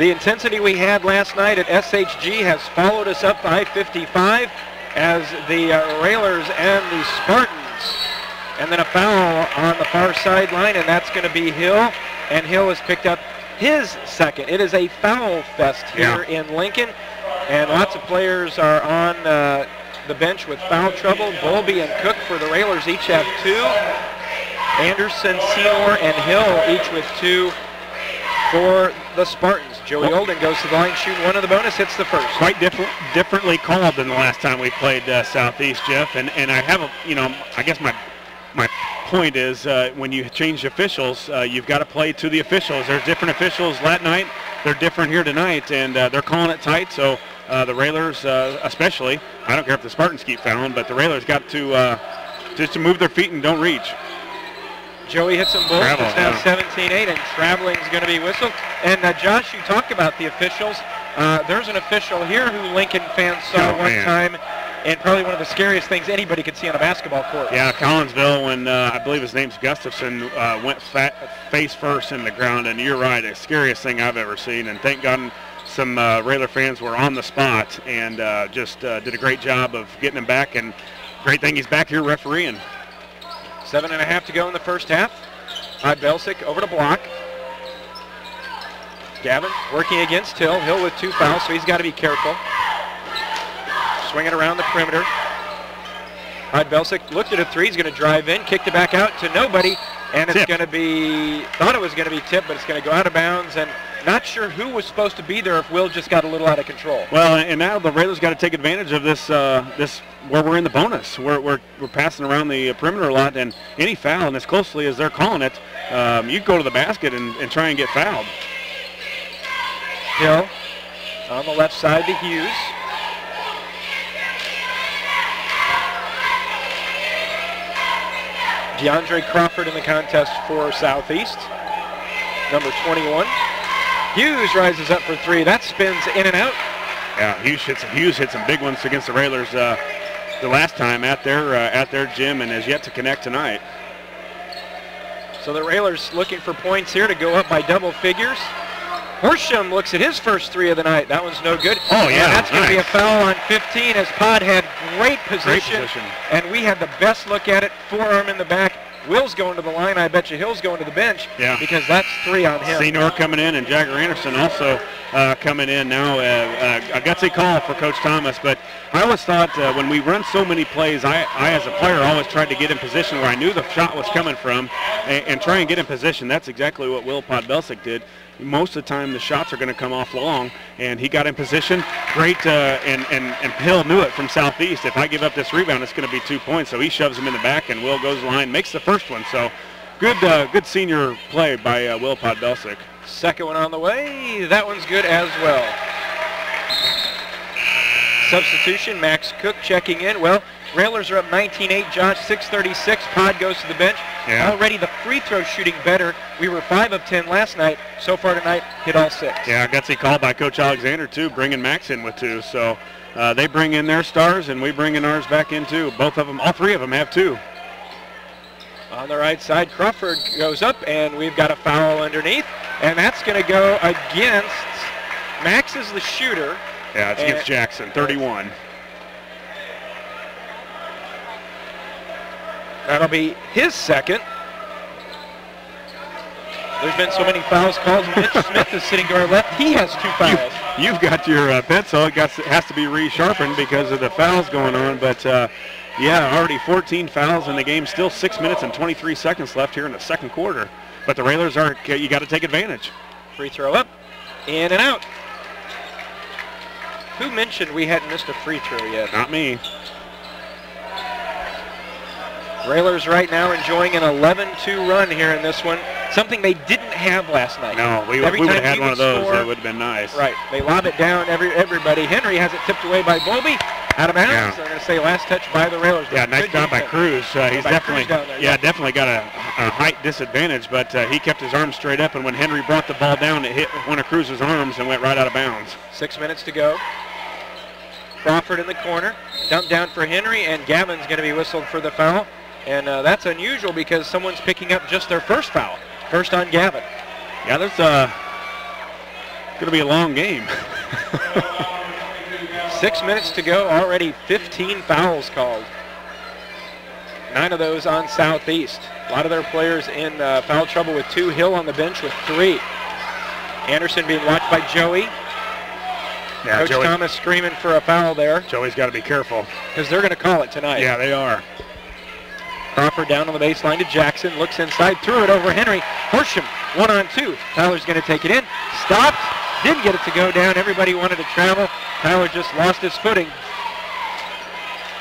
The intensity we had last night at SHG has followed us up I-55 as the Railers and the Spartans. And then a foul on the far sideline, and that's going to be Hill. And Hill has picked up his second. It is a foul fest here in Lincoln, and lots of players are on the bench with foul trouble. Bowlby and Cook for the Railers each have 2. Anderson, Seymour, and Hill each with 2 for the Spartans. Joey Olden goes to the line, shooting 1 of the bonus, hits the first. Quite differently called than the last time we played Southeast, Jeff. And I have I guess my point is when you change officials, you've got to play to the officials. There's different officials that night. They're different here tonight, and they're calling it tight. So the Railers, especially, I don't care if the Spartans keep fouling, but the Railers got to just to move their feet and don't reach. Joey hits them both. It's now 17-8, and traveling is going to be whistled. And Josh, you talk about the officials. There's an official here who Lincoln fans saw one time, and probably one of the scariest things anybody could see on a basketball court. Yeah, Collinsville, when I believe his name's Gustafson, went face first in the ground, and you're right, the scariest thing I've ever seen. And thank God some Railer fans were on the spot and just did a great job of getting him back. And great thing he's back here refereeing. 7.5 to go in the first half. Belsick over to block. Gavin working against Hill. Hill with 2 fouls, so he's got to be careful. Swinging around the perimeter. Belsick looked at a 3. He's going to drive in, kicked it back out to nobody, and it's going to be, thought it was going to be tipped, but it's going to go out of bounds, and not sure who was supposed to be there if Will just got a little out of control. Well, and now the Railers got to take advantage of this, where we're in the bonus. We're passing around the perimeter a lot, and any foul, and as closely as they're calling it, you go to the basket and try and get fouled. Hill on the left side to Hughes. DeAndre Crawford in the contest for Southeast, number 21. Hughes rises up for 3. That spins in and out. Yeah, Hughes hit some big ones against the Railers the last time at their gym, and has yet to connect tonight. So the Railers looking for points here to go up by double figures. Horsham looks at his first 3 of the night. That one's no good. Oh, yeah, and that's going to be a foul on 15 as Pod had great position. And we had the best look at it, forearm in the back. Will's going to the line. I bet you Hill's going to the bench because that's 3 on him. Senior coming in, and Jagger Anderson also coming in now. A gutsy call for Coach Thomas, but I always thought when we run so many plays, I as a player always tried to get in position where I knew the shot was coming from and try and get in position. That's exactly what Will Podbelsic did. Most of the time the shots are going to come off long, and he got in position. Great, and Hill knew it from Southeast. If I give up this rebound, it's going to be 2 points. So he shoves him in the back, and Will goes to the line, makes the first one. So good senior play by Will Podbelsic. Second one on the way. That one's good as well. Substitution, Max Cook checking in. Well, Railers are up 19-8, Josh, 6:36. Pod goes to the bench. Yeah. Already the free throw shooting better. We were 5 of 10 last night. So far tonight, hit all 6. Yeah, gutsy call by Coach Alexander, too, bringing Max in with 2. So they bring in their stars, and we bring in ours back in, too. Both of them, all 3 of them have 2. On the right side, Crawford goes up, and we've got a foul underneath. And that's going to go against Max is the shooter. Yeah, it's against Jackson, 31. That'll be his second. There's been so many fouls called. Mitch Smith is sitting to our left. He has 2 fouls. You've got your pencil. It has to be resharpened because of the fouls going on. But, yeah, already 14 fouls in the game. Still 6 minutes and 23 seconds left here in the second quarter. But the Railers you got to take advantage. Free throw up, in and out. Who mentioned we hadn't missed a free throw yet? Not me. Railers right now enjoying an 11-2 run here in this one, something they didn't have last night. No, we would have had one of those. It would have been nice. Right. They lob it down, everybody. Henry has it tipped away by Bowlby. Out of bounds. Yeah. They're going to say last touch by the Railers. Yeah, nice job by Cruz. He's definitely got a height disadvantage, but he kept his arms straight up, and when Henry brought the ball down, it hit one of Cruz's arms and went right out of bounds. 6 minutes to go. Crawford in the corner. Dump down for Henry, and Gavin's going to be whistled for the foul. And that's unusual because someone's picking up just their first foul. First on Gavin. Yeah, there's going to be a long game. 6 minutes to go, already 15 fouls called. 9 of those on Southeast. A lot of their players in foul trouble with 2. Hill on the bench with 3. Anderson being watched by Joey. Yeah, Coach Thomas screaming for a foul there. Joey's got to be careful. Because they're going to call it tonight. Yeah, they are. Crawford down on the baseline to Jackson. Looks inside, threw it over Henry. Horsham, 1-on-2. Tyler's going to take it in. Stopped. Didn't get it to go down. Everybody wanted to travel. Tyler just lost his footing.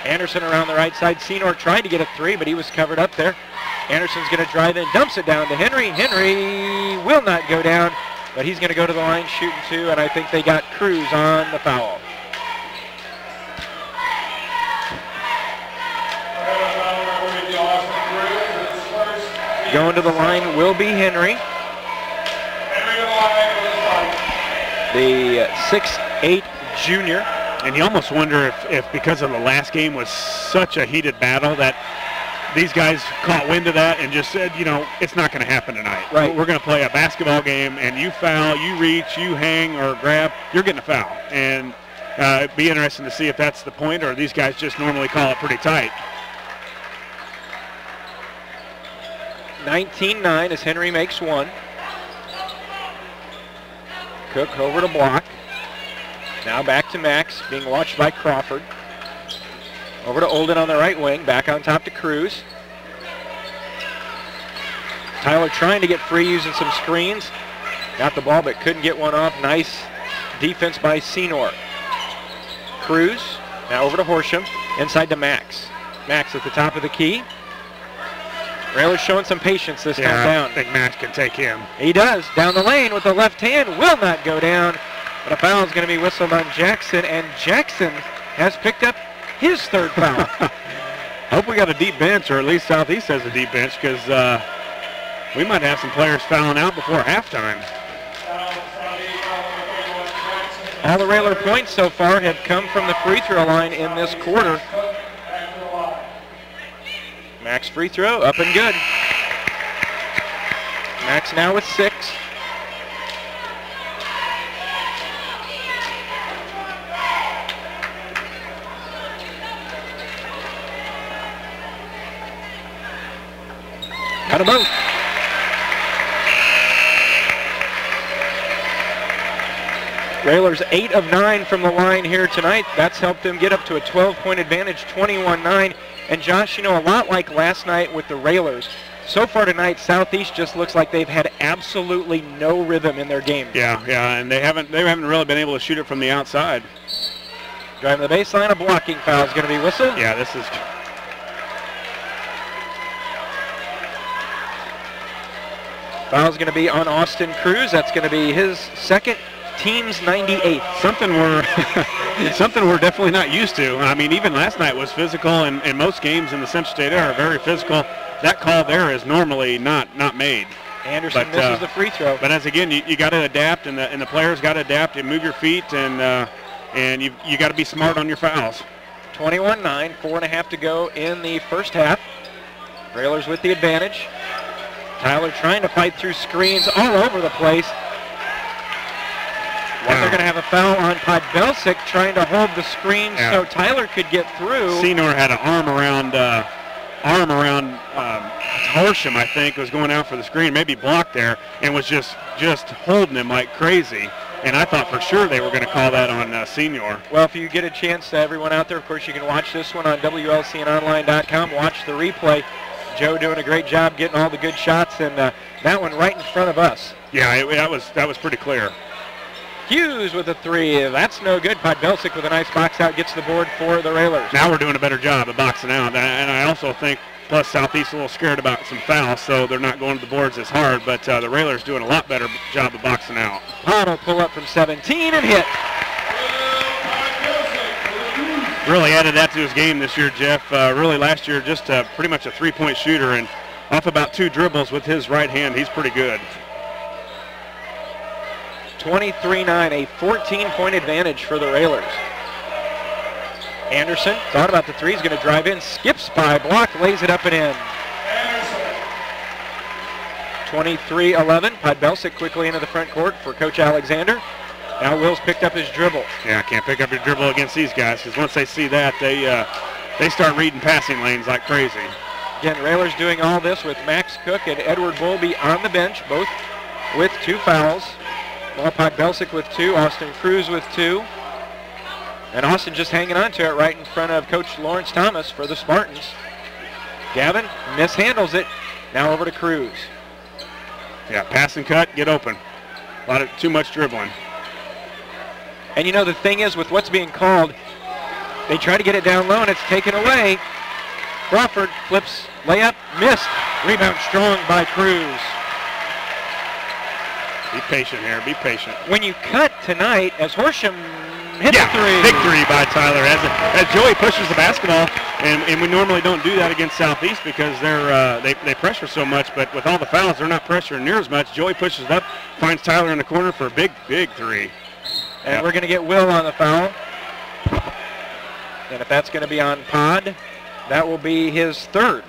Anderson around the right side. Senor tried to get a 3, but he was covered up there. Anderson's going to drive in, dumps it down to Henry. Henry will not go down, but he's going to go to the line shooting 2, and I think they got Cruz on the foul. Going to the line will be Henry. The 6'8" junior. And you almost wonder if because of the last game was such a heated battle that these guys caught wind of that and just said, you know, it's not going to happen tonight. Right. We're going to play a basketball game, and you foul, you reach, you hang or grab, you're getting a foul. And it'd be interesting to see if that's the point or these guys just normally call it pretty tight. 19-9 as Henry makes 1. Cook over to block. Now back to Max, being watched by Crawford. Over to Olden on the right wing, back on top to Cruz. Tyler trying to get free using some screens. Got the ball but couldn't get one off. Nice defense by Senor. Cruz, now over to Horsham, inside to Max. Max at the top of the key. Railers showing some patience this time down. I think Max can take him. He does. Down the lane with the left hand. Will not go down. But a foul is going to be whistled on Jackson. And Jackson has picked up his 3rd foul. Hope we got a deep bench, or at least Southeast has a deep bench, because we might have some players fouling out before halftime. All the Railer points so far have come from the free throw line in this quarter. Max free throw, up and good. Max now with 6. Got them both. Railers 8 of 9 from the line here tonight. That's helped them get up to a 12-point advantage, 21-9. And Josh, you know, a lot like last night with the Railers, so far tonight, Southeast just looks like they've had absolutely no rhythm in their game. Yeah, and they haven't really been able to shoot it from the outside. Driving the baseline, a blocking foul is going to be whistled. Yeah, this is... Foul's going to be on Austin Cruz. That's going to be his 2nd, team's 98th. Something we're definitely not used to. I mean, even last night was physical, and most games in the Central State area are very physical. That call there is normally not made. Anderson misses the free throw. But as again, you got to adapt, and the players got to adapt and move your feet, and you got to be smart on your fouls. 21-9, 4.5 to go in the first half. Railers with the advantage. Tyler trying to fight through screens all over the place. Wow. They're going to have a foul on Podbelsic trying to hold the screen so Tyler could get through. Senor had an arm around Horsham, I think, was going out for the screen, maybe blocked there, and was just holding him like crazy. And I thought for sure they were going to call that on Senor. Well, if you get a chance, everyone out there, of course, you can watch this one on WLCNonline.com. Watch the replay. Joe doing a great job getting all the good shots, and that one right in front of us. Yeah, that was pretty clear. Hughes with a 3. That's no good. Podbelsic with a nice box out gets the board for the Railers. Now we're doing a better job of boxing out, and I also think, plus Southeast a little scared about some fouls, so they're not going to the boards as hard, but the Railers doing a lot better job of boxing out. Pond will pull up from 17 and hit. Really added that to his game this year, Jeff. Really last year just pretty much a 3-point shooter, and off about 2 dribbles with his right hand, he's pretty good. 23-9, a 14-point advantage for the Railers. Anderson thought about the 3, he's going to drive in, skips by, block, lays it up and in. 23-11, Podbelsic quickly into the front court for Coach Alexander. Now Will's picked up his dribble. Yeah, can't pick up your dribble against these guys because once they see that, they start reading passing lanes like crazy. Again, Railers doing all this with Max Cook and Edward Bowlby on the bench, both with 2 fouls. Walpot Belsick with 2, Austin Cruz with 2. And Austin just hanging on to it right in front of Coach Lawrence Thomas for the Spartans. Gavin mishandles it. Now over to Cruz. Yeah, pass and cut, get open. A lot of too much dribbling. And you know the thing is with what's being called, they try to get it down low and it's taken away. Crawford flips, layup, missed. Rebound strong by Cruz. Be patient here, be patient. When you cut tonight, as Horsham hits a 3. Victory by Tyler. As Joey pushes the basketball, and we normally don't do that against Southeast because they pressure so much, but with all the fouls, they're not pressuring near as much. Joey pushes it up, finds Tyler in the corner for a big, big 3. And we're going to get Will on the foul. And if that's going to be on Pod, that will be his 3rd.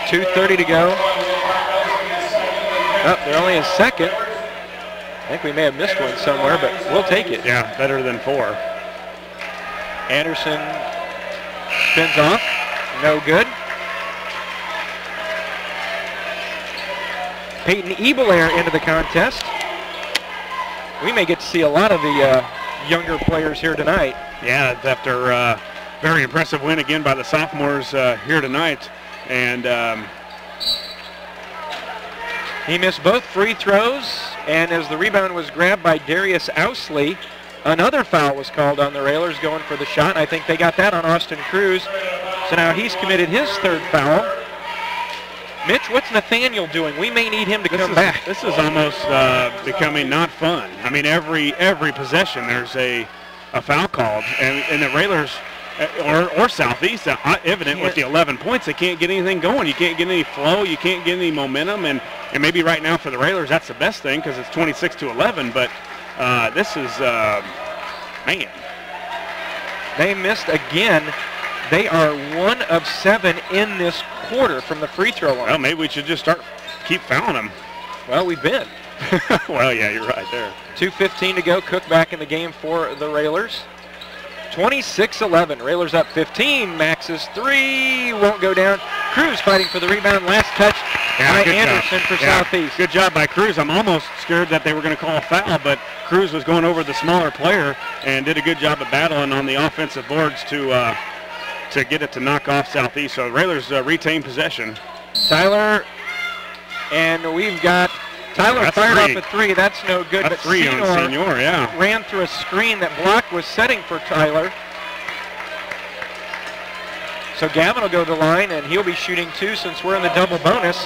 .2:30 to go. Oh, they're only a second. I think we may have missed one somewhere, but we'll take it. Yeah, better than 4. Anderson spins off. No good. Peyton Ebelair into the contest. We may get to see a lot of the younger players here tonight. Yeah, after a very impressive win again by the sophomores here tonight. And he missed both free throws, and as the rebound was grabbed by Darius Ousley, another foul was called on the Railers going for the shot. I think they got that on Austin Cruz. So now he's committed his 3rd foul. Mitch, what's Nathaniel doing? We may need him to come back. This is almost becoming not fun. I mean, every possession there's a foul called, and the Railers or Southeast, evident with the 11 points, they can't get anything going. You can't get any flow. You can't get any momentum, and maybe right now for the Railers that's the best thing because it's 26-11. But this is man. They missed again. They are 1 of 7 in this quarter from the free throw line. Well, maybe we should just keep fouling them. Well, we've been. Well, yeah, you're right there. 2:15 to go. Cook back in the game for the Railers. 26-11. Railers up 15. Max's 3 won't go down. Cruz fighting for the rebound. Last touch by Anderson for Southeast. Good job by Cruz. I'm almost scared that they were going to call a foul, but Cruz was going over the smaller player and did a good job of battling on the offensive boards to get it to knock off Southeast. So Railers retain possession. Tyler, and we've got Tyler fired off a 3. That's no good. That's 3 on Senior, yeah. Ran through a screen that Block was setting for Tyler. So Gavin will go to the line, and he'll be shooting 2 since we're in the double bonus.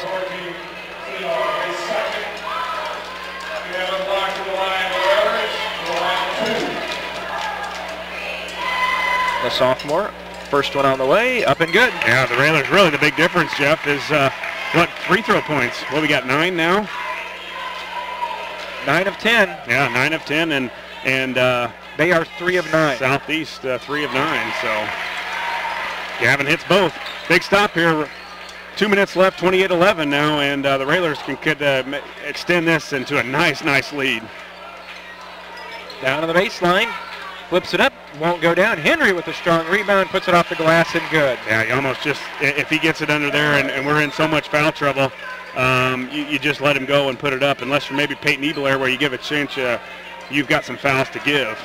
The sophomore, first one on the way, up and good. Yeah, the Railers, really the big difference, Jeff, is what, free throw points? Well, we got 9 now? 9 of 10. Yeah, 9 of 10, and they are 3 of 9. Southeast 3 of 9, so Gavin hits both. Big stop here. 2 minutes left, 28-11 now, and the Railers could extend this into a nice lead. Down to the baseline, flips it up, won't go down. Henry with a strong rebound, puts it off the glass and good. Yeah, you almost just, if he gets it under there and we're in so much foul trouble, you just let him go and put it up, unless you're maybe Peyton Ebelair where you give a chance, you've got some fouls to give.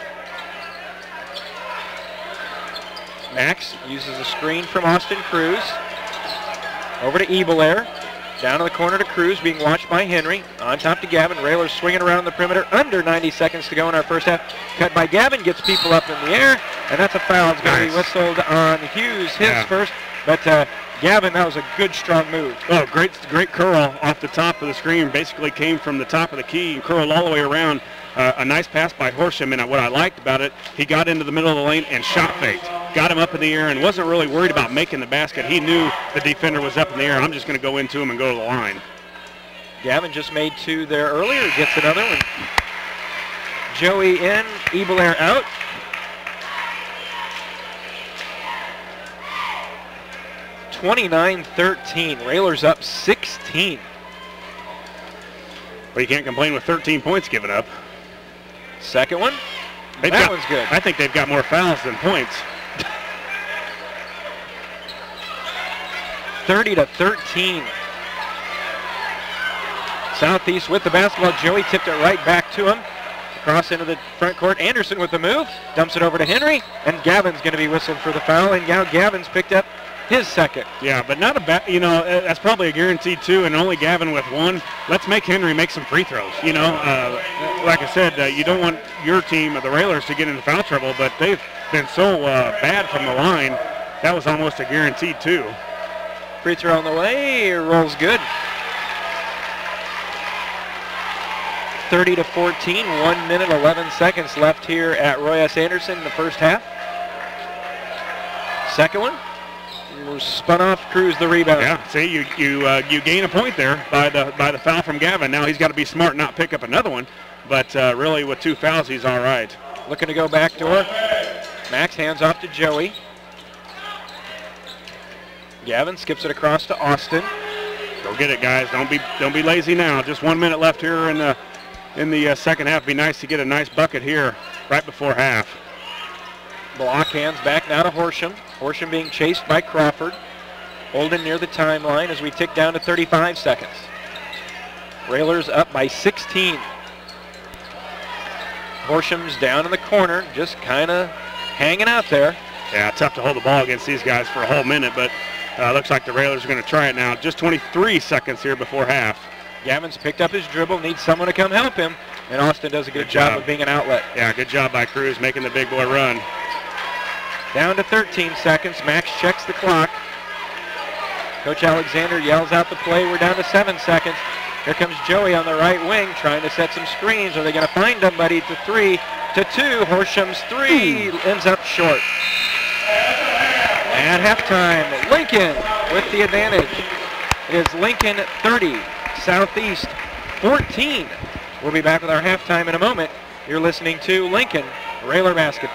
Max uses a screen from Austin Cruz. Over to Ebelair. Down to the corner to Cruz, being watched by Henry. On top to Gavin. Railers swinging around the perimeter. Under 90 seconds to go in our first half. Cut by Gavin, gets people up in the air, and that's a foul. It's going to be whistled on Hughes, his first. But Gavin, that was a good, strong move. Oh, great curl off the top of the screen. Basically came from the top of the key and curled all the way around. A nice pass by Horsham, and what I liked about it, he got into the middle of the lane and shot faked. Got him up in the air and wasn't really worried about making the basket. He knew the defender was up in the air. I'm just going to go into him and go to the line. Gavin just made 2 there earlier, gets another one. Joey in, Ebelair out. 29-13. Railers up 16. But you can't complain with 13 points given up. Second one. That one's good. I think they've got more fouls than points. 30-13. Southeast with the basketball. Joey tipped it right back to him. Across into the front court. Anderson with the move. Dumps it over to Henry. And Gavin's going to be whistled for the foul. And now Gavin's picked up his second. Yeah, but not a bad, that's probably a guaranteed two, and only Gavin with one. Let's make Henry make some free throws. Like I said, you don't want your team, the Railers, to get into foul trouble, but they've been so bad from the line. That was almost a guaranteed two. Free throw on the way, rolls good. 30-14, 1 minute, 11 seconds left here at Roy S. Anderson in the first half. Second one. Spun off, Cruz the rebound. Yeah, see, you gain a point there by the foul from Gavin. Now he's got to be smart and not pick up another one, but really with two fouls, he's all right. Looking to go back door. Max hands off to Joey. Gavin skips it across to Austin. Go get it, guys. Don't be lazy now. Just 1 minute left here in the second half. It'd be nice to get a nice bucket here right before half. Block hands back now to Horsham. Horsham being chased by Crawford. Holden near the timeline as we tick down to 35 seconds. Railers up by 16. Horsham's down in the corner, just kind of hanging out there. Yeah, tough to hold the ball against these guys for a whole minute, but looks like the Railers are going to try it now. Just 23 seconds here before half. Gavin's picked up his dribble, needs someone to come help him, and Austin does a good job of being an outlet. Yeah, good job by Cruz making the big boy run. Down to 13 seconds. Max checks the clock. Coach Alexander yells out the play. We're down to 7 seconds. Here comes Joey on the right wing trying to set some screens. Are they going to find somebody to 3 to 2? Horsham's 3 ends up short. At halftime, Lincoln with the advantage. It is Lincoln 30, Southeast 14. We'll be back with our halftime in a moment. You're listening to Lincoln Railer Basketball.